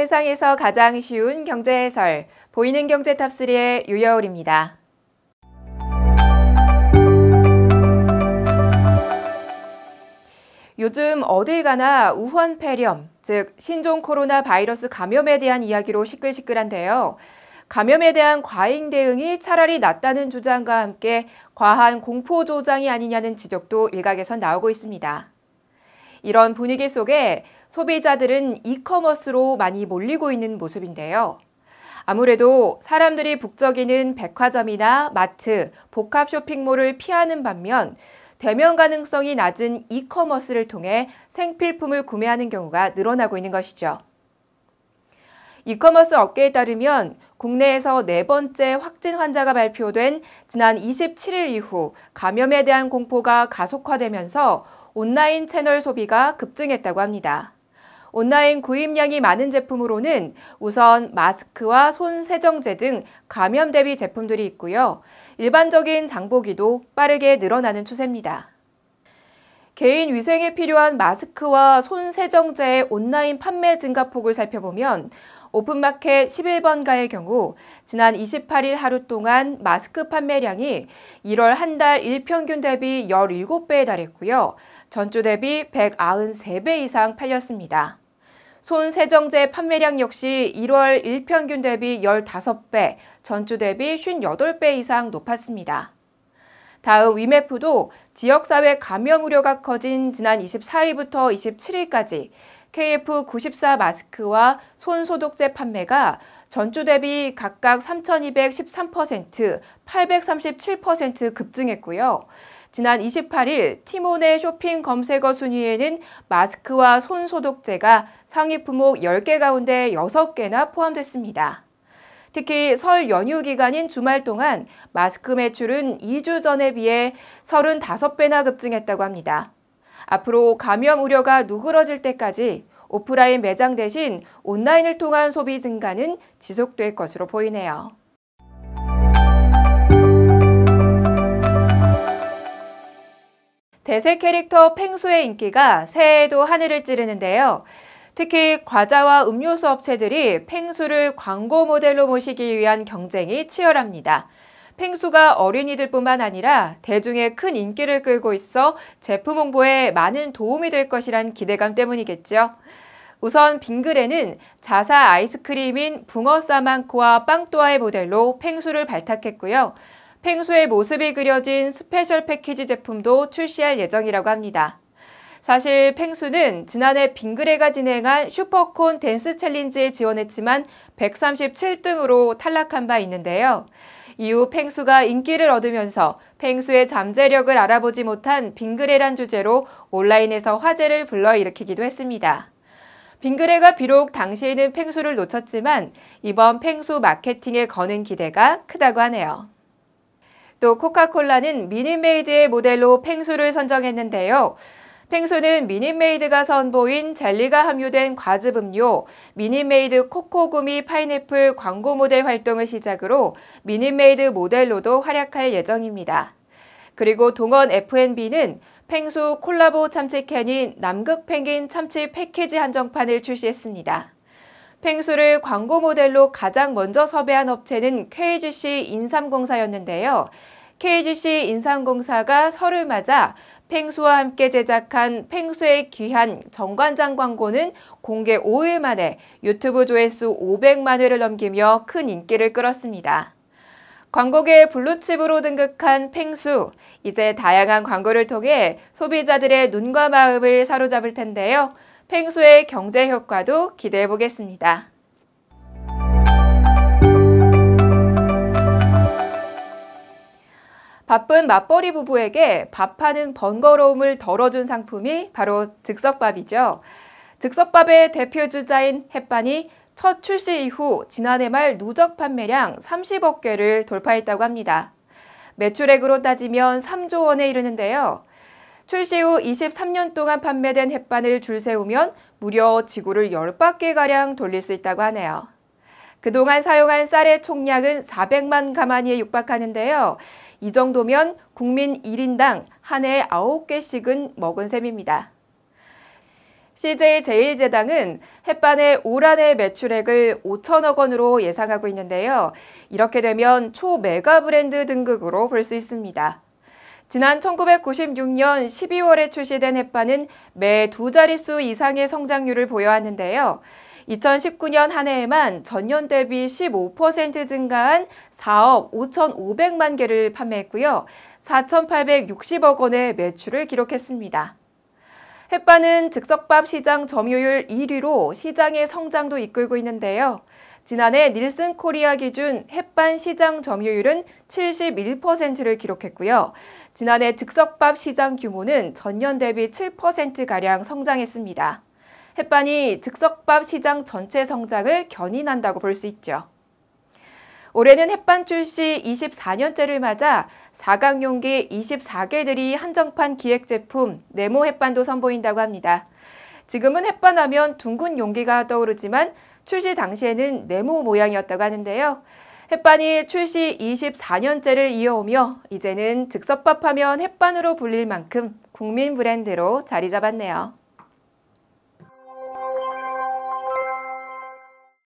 세상에서 가장 쉬운 경제 해설, 보이는 경제 탑3의 유여울입니다. 요즘 어딜 가나 우한 폐렴, 즉 신종 코로나 바이러스 감염에 대한 이야기로 시끌시끌한데요. 감염에 대한 과잉 대응이 차라리 낫다는 주장과 함께 과한 공포 조장이 아니냐는 지적도 일각에선 나오고 있습니다. 이런 분위기 속에 소비자들은 이커머스로 많이 몰리고 있는 모습인데요. 아무래도 사람들이 북적이는 백화점이나 마트, 복합 쇼핑몰을 피하는 반면 대면 가능성이 낮은 이커머스를 통해 생필품을 구매하는 경우가 늘어나고 있는 것이죠. 이커머스 업계에 따르면 국내에서 4번째 확진 환자가 발표된 지난 27일 이후 감염에 대한 공포가 가속화되면서 온라인 채널 소비가 급증했다고 합니다. 온라인 구입량이 많은 제품으로는 우선 마스크와 손 세정제 등 감염 대비 제품들이 있고요. 일반적인 장보기도 빠르게 늘어나는 추세입니다. 개인 위생에 필요한 마스크와 손 세정제의 온라인 판매 증가폭을 살펴보면 오픈마켓 11번가의 경우 지난 28일 하루 동안 마스크 판매량이 1월 한 달 일평균 대비 17배에 달했고요. 전주 대비 193배 이상 팔렸습니다. 손 세정제 판매량 역시 1월 일평균 대비 15배, 전주 대비 58배 이상 높았습니다. 다음 위메프도 지역사회 감염 우려가 커진 지난 24일부터 27일까지 KF94 마스크와 손 소독제 판매가 전주 대비 각각 3,213%, 837% 급증했고요. 지난 28일 티몬의 쇼핑 검색어 순위에는 마스크와 손 소독제가 상위 품목 10개 가운데 6개나 포함됐습니다. 특히 설 연휴 기간인 주말 동안 마스크 매출은 2주 전에 비해 35배나 급증했다고 합니다. 앞으로 감염 우려가 누그러질 때까지 오프라인 매장 대신 온라인을 통한 소비 증가는 지속될 것으로 보이네요. 대세 캐릭터 펭수의 인기가 새해에도 하늘을 찌르는데요. 특히 과자와 음료수 업체들이 펭수를 광고 모델로 모시기 위한 경쟁이 치열합니다. 펭수가 어린이들뿐만 아니라 대중의 큰 인기를 끌고 있어 제품 홍보에 많은 도움이 될 것이란 기대감 때문이겠죠. 우선 빙그레는 자사 아이스크림인 붕어 사망코와 빵또아의 모델로 펭수를 발탁했고요. 펭수의 모습이 그려진 스페셜 패키지 제품도 출시할 예정이라고 합니다. 사실 펭수는 지난해 빙그레가 진행한 슈퍼콘 댄스 챌린지에 지원했지만 137등으로 탈락한 바 있는데요. 이후 펭수가 인기를 얻으면서 펭수의 잠재력을 알아보지 못한 빙그레란 주제로 온라인에서 화제를 불러일으키기도 했습니다. 빙그레가 비록 당시에는 펭수를 놓쳤지만 이번 펭수 마케팅에 거는 기대가 크다고 하네요. 또 코카콜라는 미니메이드의 모델로 펭수를 선정했는데요. 펭수는 미니메이드가 선보인 젤리가 함유된 과즙 음료 미니메이드 코코구미 파인애플 광고 모델 활동을 시작으로 미니메이드 모델로도 활약할 예정입니다. 그리고 동원 F&B는 펭수 콜라보 참치캔인 남극 펭귄 참치 패키지 한정판을 출시했습니다. 펭수를 광고 모델로 가장 먼저 섭외한 업체는 KGC 인삼공사였는데요. KGC 인삼공사가 설을 맞아 펭수와 함께 제작한 펭수의 귀한 정관장 광고는 공개 5일 만에 유튜브 조회수 500만 회를 넘기며 큰 인기를 끌었습니다. 광고계의 블루칩으로 등극한 펭수, 이제 다양한 광고를 통해 소비자들의 눈과 마음을 사로잡을 텐데요. 펭수의 경제 효과도 기대해 보겠습니다. 바쁜 맞벌이 부부에게 밥하는 번거로움을 덜어준 상품이 바로 즉석밥이죠. 즉석밥의 대표 주자인 햇반이 첫 출시 이후 지난해 말 누적 판매량 30억 개를 돌파했다고 합니다. 매출액으로 따지면 3조 원에 이르는데요. 출시 후 23년 동안 판매된 햇반을 줄 세우면 무려 지구를 10바퀴가량 돌릴 수 있다고 하네요. 그동안 사용한 쌀의 총량은 400만 가마니에 육박하는데요. 이 정도면 국민 1인당 한 해에 9개씩은 먹은 셈입니다. CJ제일제당은 햇반의 올 한해 매출액을 5천억 원으로 예상하고 있는데요. 이렇게 되면 초메가 브랜드 등극으로 볼 수 있습니다. 지난 1996년 12월에 출시된 햇반은 매 두 자릿수 이상의 성장률을 보여왔는데요. 2019년 한 해에만 전년 대비 15% 증가한 4억 5,500만 개를 판매했고요. 4,860억 원의 매출을 기록했습니다. 햇반은 즉석밥 시장 점유율 1위로 시장의 성장도 이끌고 있는데요. 지난해 닐슨 코리아 기준 햇반 시장 점유율은 71%를 기록했고요. 지난해 즉석밥 시장 규모는 전년 대비 7%가량 성장했습니다. 햇반이 즉석밥 시장 전체 성장을 견인한다고 볼 수 있죠. 올해는 햇반 출시 24년째를 맞아 4강 용기 24개들이 한정판 기획 제품 네모 햇반도 선보인다고 합니다. 지금은 햇반 하면 둥근 용기가 떠오르지만 출시 당시에는 네모 모양이었다고 하는데요. 햇반이 출시 24년째를 이어오며 이제는 즉석밥 하면 햇반으로 불릴 만큼 국민 브랜드로 자리 잡았네요.